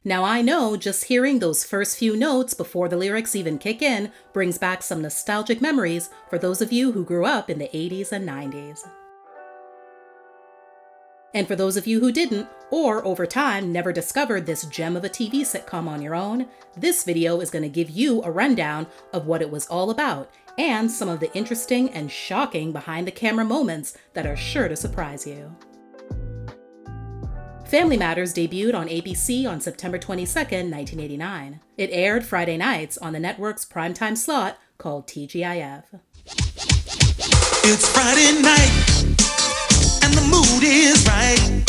Now I know just hearing those first few notes before the lyrics even kick in brings back some nostalgic memories for those of you who grew up in the 80s and 90s. And for those of you who didn't, or over time never discovered this gem of a TV sitcom on your own, this video is going to give you a rundown of what it was all about and some of the interesting and shocking behind-the-camera moments that are sure to surprise you. Family Matters debuted on ABC on September 22, 1989. It aired Friday nights on the network's primetime slot called TGIF. It's Friday night, and the mood is right.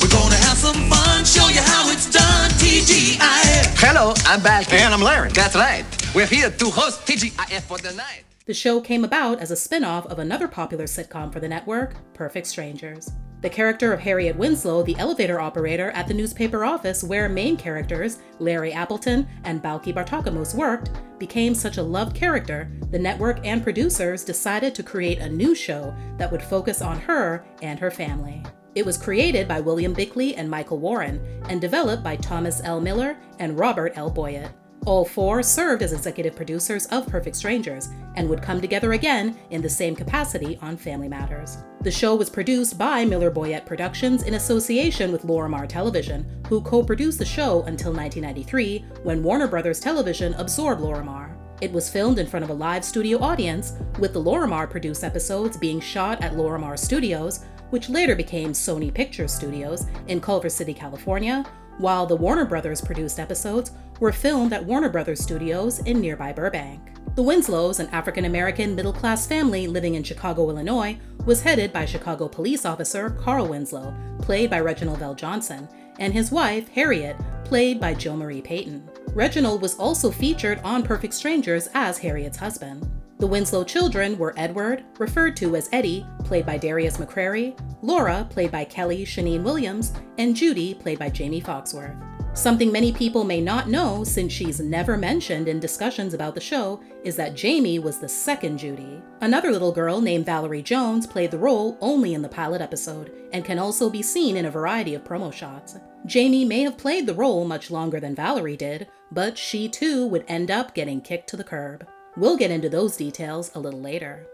We're gonna have some fun, show you how it's done, TGIF. Hello, I'm Balky. And I'm Larry. That's right. We're here to host TGIF for the night. The show came about as a spin-off of another popular sitcom for the network, Perfect Strangers. The character of Harriet Winslow, the elevator operator at the newspaper office where main characters Larry Appleton and Balky Bartakamos worked, became such a loved character, the network and producers decided to create a new show that would focus on her and her family. It was created by William Bickley and Michael Warren and developed by Thomas L. Miller and Robert L. Boyett. All four served as executive producers of Perfect Strangers and would come together again in the same capacity on Family Matters. The show was produced by Miller Boyett Productions in association with Lorimar Television, who co-produced the show until 1993 when Warner Brothers Television absorbed Lorimar. It was filmed in front of a live studio audience, with the Lorimar-produced episodes being shot at Lorimar Studios, which later became Sony Pictures Studios in Culver City, California, while the Warner Brothers produced episodes were filmed at Warner Brothers Studios in nearby Burbank. The Winslows, an African-American middle-class family living in Chicago, Illinois, was headed by Chicago police officer Carl Winslow, played by Reginald VelJohnson, and his wife, Harriet, played by Jo Marie Payton. Reginald was also featured on Perfect Strangers as Harriet's husband. The Winslow children were Edward, referred to as Eddie, played by Darius McCrary, Laura, played by Kelly Shaneen Williams, and Judy, played by Jamie Foxworth. Something many people may not know, since she's never mentioned in discussions about the show, is that Jamie was the second Judy. Another little girl named Valerie Jones played the role only in the pilot episode, and can also be seen in a variety of promo shots. Jamie may have played the role much longer than Valerie did, but she too would end up getting kicked to the curb. We'll get into those details a little later.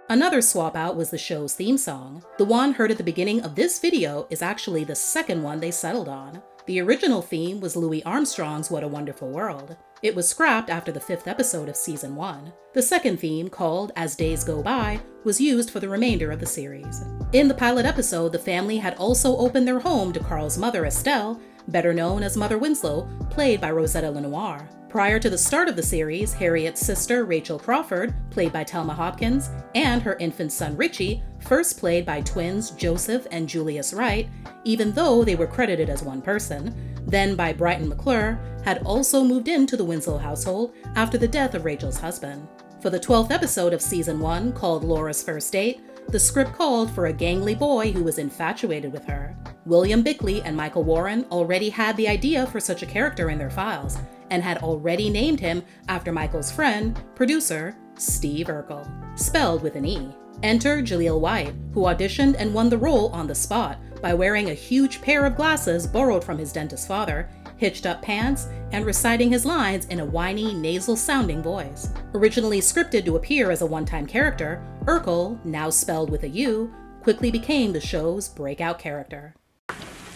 Another swap out was the show's theme song. The one heard at the beginning of this video is actually the second one they settled on. The original theme was Louis Armstrong's What a Wonderful World. It was scrapped after the 5th episode of season 1. The second theme, called As Days Go By, was used for the remainder of the series. In the pilot episode, the family had also opened their home to Carl's mother, Estelle, better known as Mother Winslow, played by Rosetta Lenoir. Prior to the start of the series, Harriet's sister, Rachel Crawford, played by Thelma Hopkins, and her infant son, Richie, first played by twins Joseph and Julius Wright, even though they were credited as one person, then by Brighton McClure, had also moved into the Winslow household after the death of Rachel's husband. For the 12th episode of season 1, called Laura's First Date, the script called for a gangly boy who was infatuated with her. William Bickley and Michael Warren already had the idea for such a character in their files, and had already named him after Michael's friend, producer, Steve Urkel, spelled with an E. Enter Jaleel White, who auditioned and won the role on the spot by wearing a huge pair of glasses borrowed from his dentist father, hitched up pants, and reciting his lines in a whiny, nasal-sounding voice. Originally scripted to appear as a one-time character, Urkel, now spelled with a U, quickly became the show's breakout character.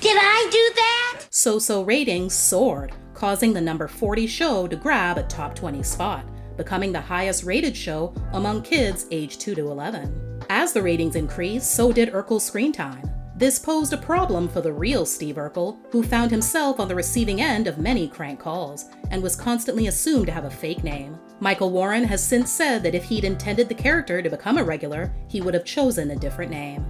Did I do that? So-so ratings soared, causing the number 40 show to grab a top 20 spot, becoming the highest rated show among kids aged 2 to 11. As the ratings increased, so did Urkel's screen time. This posed a problem for the real Steve Urkel, who found himself on the receiving end of many crank calls, and was constantly assumed to have a fake name. Michael Warren has since said that if he'd intended the character to become a regular, he would have chosen a different name.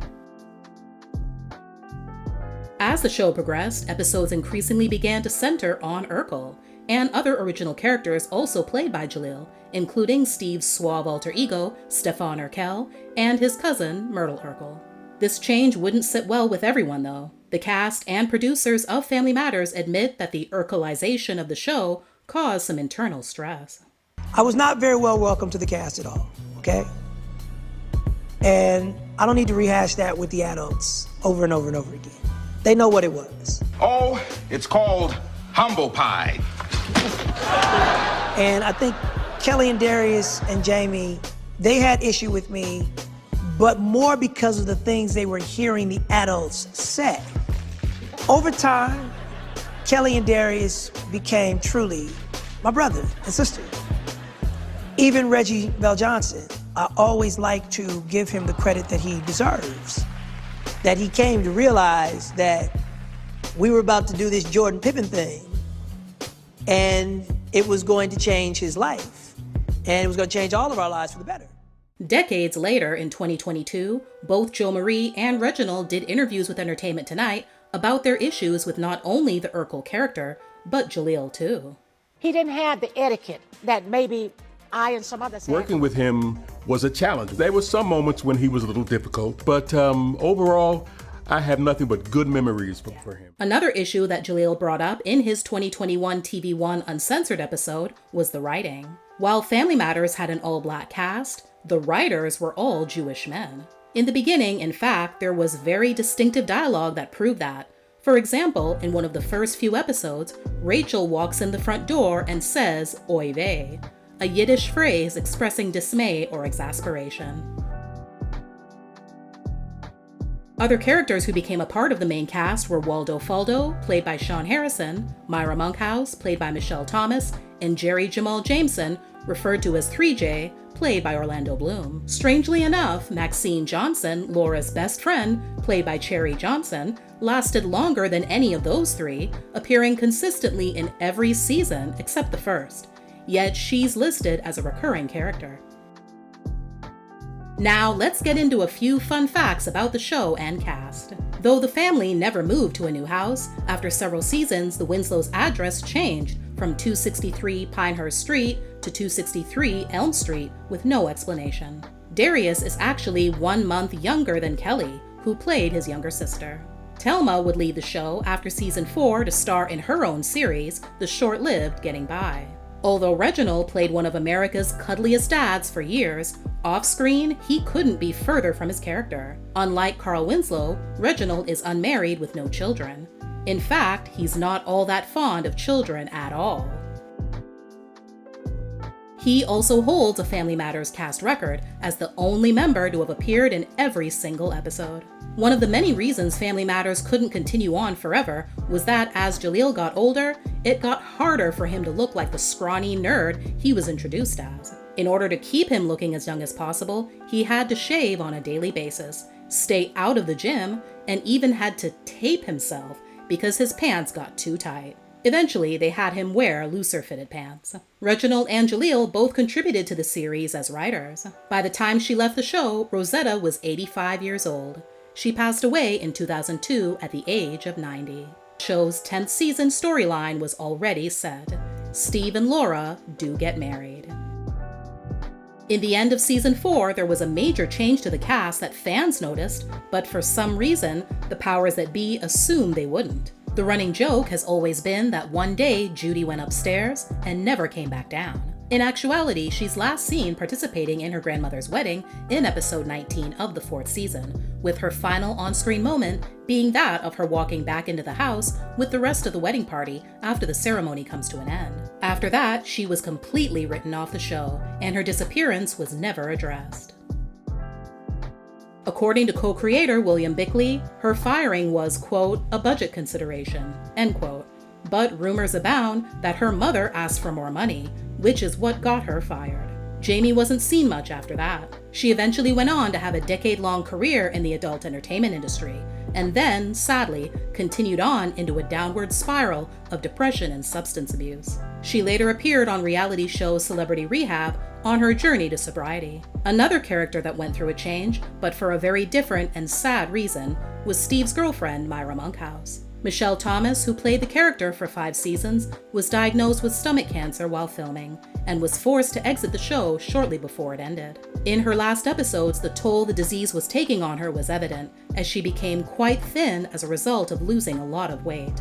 As the show progressed, episodes increasingly began to center on Urkel, and other original characters also played by Jaleel, including Steve's suave alter ego, Stefan Urkel, and his cousin, Myrtle Urkel. This change wouldn't sit well with everyone, though. The cast and producers of Family Matters admit that the Urkelization of the show caused some internal stress. I was not very well welcomed to the cast at all, okay? And I don't need to rehash that with the adults over and over and over again. They know what it was. Oh, it's called humble pie. And I think Kelly and Darius and Jamie, they had issue with me, but more because of the things they were hearing the adults say. Over time, Kelly and Darius became truly my brother and sister. Even Reggie Bell-Johnson, I always like to give him the credit that he deserves. That he came to realize that we were about to do this Jordan Pippen thing, and it was going to change his life, and it was going to change all of our lives for the better. Decades later, in 2022, both Jo Marie and Reginald did interviews with Entertainment Tonight about their issues with not only the Urkel character, but Jaleel too. He didn't have the etiquette that maybe I and some others had. Working with him was a challenge. There were some moments when he was a little difficult, but overall, I have nothing but good memories for him. Another issue that Jaleel brought up in his 2021 TV One Uncensored episode was the writing. While Family Matters had an all-black cast, the writers were all Jewish men. In the beginning, in fact, there was very distinctive dialogue that proved that. For example, in one of the first few episodes, Rachel walks in the front door and says, "Oy vey," a Yiddish phrase expressing dismay or exasperation. Other characters who became a part of the main cast were Waldo Faldo, played by Sean Harrison, Myra Monkhouse, played by Michelle Thomas, and Jerry Jamal Jameson, referred to as 3J, played by Orlando Bloom. Strangely enough, Maxine Johnson, Laura's best friend, played by Cherry Johnson, lasted longer than any of those three, appearing consistently in every season except the first. Yet she's listed as a recurring character. Now, let's get into a few fun facts about the show and cast. Though the family never moved to a new house, after several seasons, the Winslows' address changed from 263 Pinehurst Street to 263 Elm Street with no explanation. Darius is actually 1 month younger than Kelly, who played his younger sister. Thelma would leave the show after season 4 to star in her own series, the short-lived Getting By. Although Reginald played one of America's cuddliest dads for years, off-screen, he couldn't be further from his character. Unlike Carl Winslow, Reginald is unmarried with no children. In fact, he's not all that fond of children at all. He also holds a Family Matters cast record as the only member to have appeared in every single episode. One of the many reasons Family Matters couldn't continue on forever was that as Jaleel got older, it got harder for him to look like the scrawny nerd he was introduced as. In order to keep him looking as young as possible, he had to shave on a daily basis, stay out of the gym, and even had to tape himself because his pants got too tight. Eventually, they had him wear looser fitted pants. Reginald and Jaleel both contributed to the series as writers. By the time she left the show, Rosetta was 85 years old. She passed away in 2002 at the age of 90. The show's 10th season storyline was already set. Steve and Laura do get married. In the end of season 4, there was a major change to the cast that fans noticed, but for some reason, the powers that be assumed they wouldn't. The running joke has always been that one day Judy went upstairs and never came back down. In actuality, she's last seen participating in her grandmother's wedding in episode 19 of the 4th season, with her final on-screen moment being that of her walking back into the house with the rest of the wedding party after the ceremony comes to an end. After that, she was completely written off the show, and her disappearance was never addressed. According to co-creator William Bickley, her firing was, quote, a budget consideration, end quote. But rumors abound that her mother asked for more money, which is what got her fired. Jamie wasn't seen much after that. She eventually went on to have a decade-long career in the adult entertainment industry, and then, sadly, continued on into a downward spiral of depression and substance abuse. She later appeared on reality show Celebrity Rehab on her journey to sobriety. Another character that went through a change, but for a very different and sad reason, was Steve's girlfriend, Myra Monkhouse. Michelle Thomas, who played the character for 5 seasons, was diagnosed with stomach cancer while filming, and was forced to exit the show shortly before it ended. In her last episodes, the toll the disease was taking on her was evident, as she became quite thin as a result of losing a lot of weight.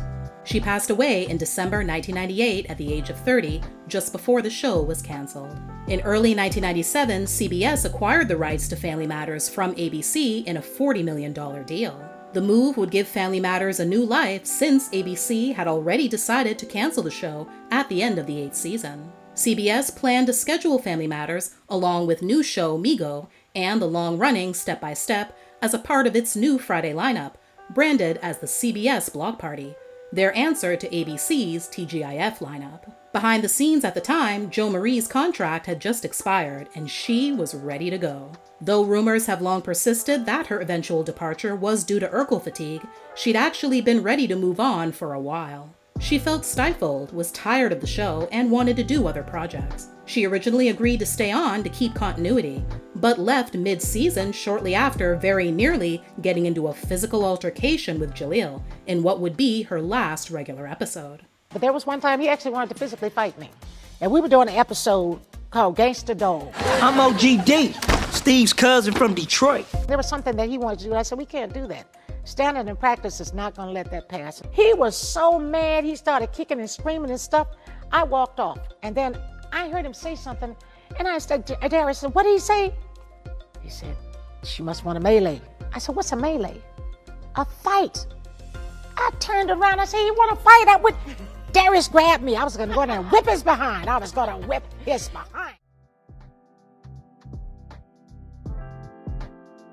She passed away in December 1998 at the age of 30, just before the show was canceled. In early 1997, CBS acquired the rights to Family Matters from ABC in a $40 million deal. The move would give Family Matters a new life since ABC had already decided to cancel the show at the end of the 8th season. CBS planned to schedule Family Matters along with new show Migo and the long-running Step by Step as a part of its new Friday lineup, branded as the CBS Block Party, their answer to ABC's TGIF lineup. Behind the scenes at the time, Jo Marie's contract had just expired and she was ready to go. Though rumors have long persisted that her eventual departure was due to Urkel fatigue, she'd actually been ready to move on for a while. She felt stifled, was tired of the show, and wanted to do other projects. She originally agreed to stay on to keep continuity, but left mid-season shortly after very nearly getting into a physical altercation with Jaleel in what would be her last regular episode. But there was one time he actually wanted to physically fight me. And we were doing an episode called Gangsta Dog. I'm OGD, Steve's cousin from Detroit. There was something that he wanted to do. I said, we can't do that. Standing in practice is not going to let that pass. He was so mad. He started kicking and screaming and stuff. I walked off. And then I heard him say something. And I said, Darius said, what did he say? He said, she must want a melee. I said, what's a melee? A fight. I turned around. I said, you want to fight? Darius grabbed me. I was going to go in there and whip his behind. I was going to whip his behind.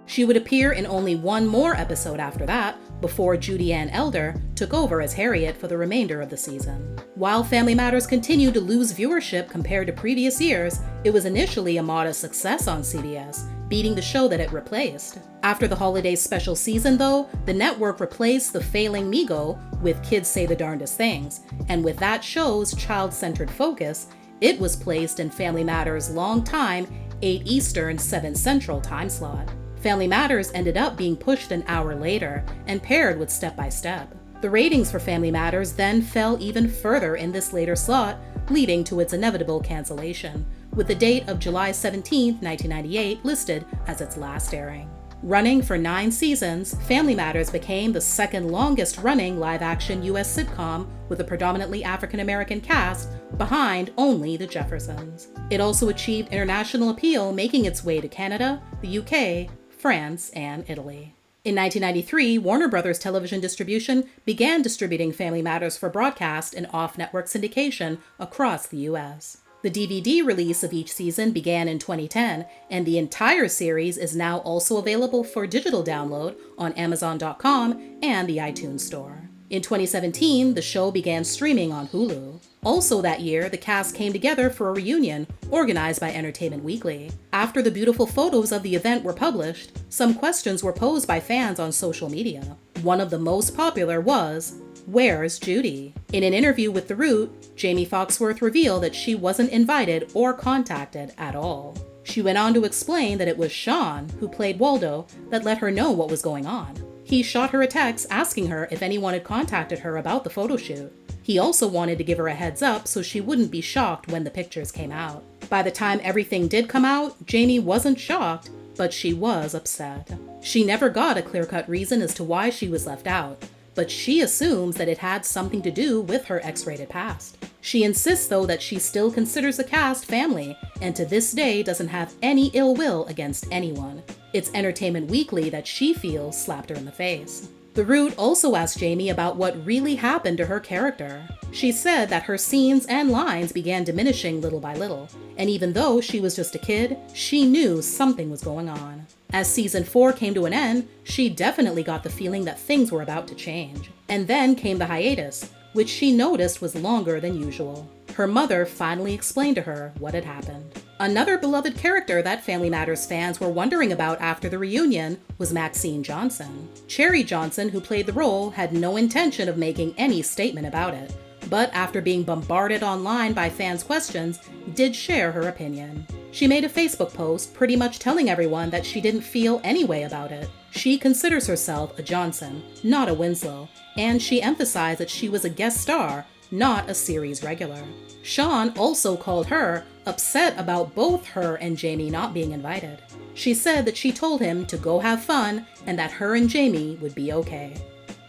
She would appear in only one more episode after that, before Judy Ann Elder took over as Harriet for the remainder of the season. While Family Matters continued to lose viewership compared to previous years, it was initially a modest success on CBS, beating the show that it replaced. After the holiday special season, though, the network replaced the failing Migo with Kids Say the Darndest Things, and with that show's child-centered focus, it was placed in Family Matters' long-time 8 Eastern, 7 Central time slot. Family Matters ended up being pushed an hour later and paired with Step by Step. The ratings for Family Matters then fell even further in this later slot, leading to its inevitable cancellation, with the date of July 17, 1998 listed as its last airing. Running for 9 seasons, Family Matters became the second longest running live-action U.S. sitcom with a predominantly African-American cast, behind only The Jeffersons. It also achieved international appeal, making its way to Canada, the UK, France, and Italy. In 1993, Warner Brothers Television Distribution began distributing Family Matters for broadcast and off-network syndication across the U.S. The DVD release of each season began in 2010, and the entire series is now also available for digital download on Amazon.com and the iTunes Store. In 2017, the show began streaming on Hulu. Also that year, the cast came together for a reunion organized by Entertainment Weekly. After the beautiful photos of the event were published, some questions were posed by fans on social media. One of the most popular was, "Where's Judy?" In an interview with The Root, Jamie Foxworth revealed that she wasn't invited or contacted at all. She went on to explain that it was Sean, who played Waldo, that let her know what was going on. He shot her a text asking her if anyone had contacted her about the photo shoot. He also wanted to give her a heads up so she wouldn't be shocked when the pictures came out. By the time everything did come out, Jamie wasn't shocked, but she was upset. She never got a clear-cut reason as to why she was left out, but she assumes that it had something to do with her X-rated past. She insists, though, that she still considers the cast family, and to this day doesn't have any ill will against anyone. It's Entertainment Weekly that she feels slapped her in the face. The Root also asked Jamie about what really happened to her character. She said that her scenes and lines began diminishing little by little, and even though she was just a kid, she knew something was going on. As season 4 came to an end, she definitely got the feeling that things were about to change. And then came the hiatus, which she noticed was longer than usual. Her mother finally explained to her what had happened. Another beloved character that Family Matters fans were wondering about after the reunion was Maxine Johnson. Cherry Johnson, who played the role, had no intention of making any statement about it, but after being bombarded online by fans' questions, did share her opinion. She made a Facebook post pretty much telling everyone that she didn't feel any way about it. She considers herself a Johnson, not a Winslow, and she emphasized that she was a guest star, not a series regular. Sean also called her upset about both her and Jamie not being invited. She said that she told him to go have fun and that her and Jamie would be okay.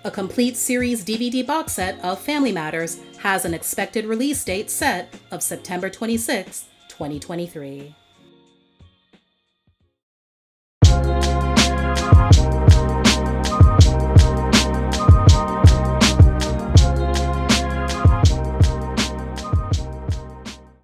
A complete series DVD box set of Family Matters has an expected release date set of September 26, 2023.